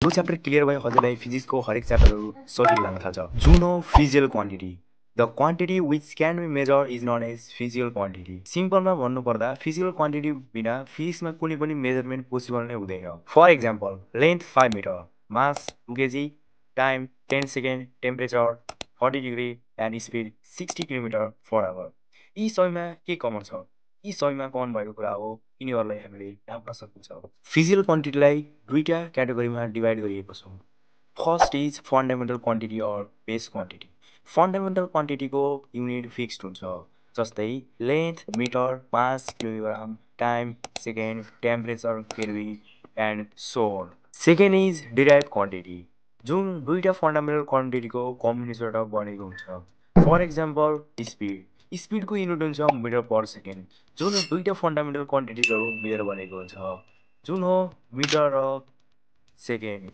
यो chapter clear भयो हजुरलाई फिजिक्सको हरेक च्याप्टरहरू सजिलो लाग्न थाल्छ। जुन हो physical quantity. The quantity which can be measure is known as physical quantity. सिम्पलमा भन्नुपर्दा फिजिकल क्वान्टिटी बिना फिजिक्समा कुनै पनि मेजरमेन्ट पोसिबल नै हुँदैन। For example length 5 metre, mass 2 KG, time 10 second, temperature 40 degree and speed 60 kilometre per hour. यी सबैमा के कमन छ? यी सबैमा कमन भएको कुरा हो यिनीहरूलाई हामीले नाप्न सकिन्छ। फिजिकल क्वान्टिटीलाई दुईटा क्याटेगोरीमा डिभाइड गरिएको छ। First is fundamental quantity or base quantity. Fundamental क्वान्टिटीको युनिट फिक्स्ड हुन्छ, जस्तै length metre, mass kilogram, time second, temperature kelvin and so on. Second is derive quantity, जुन दुईटा फन्डामेन्टल क्वान्टिटीको कम्बिनेसनबाट बनेको हुन्छ। For example speed. स्पिडको युनिट हुन्छ मिटर पर सेकेन्ड, जुन दुईटा फन्डामेन्टल क्वान्टिटीहरू मिलेर बनेको हुन्छ, जुन हो मिटर र सेकेन्ड।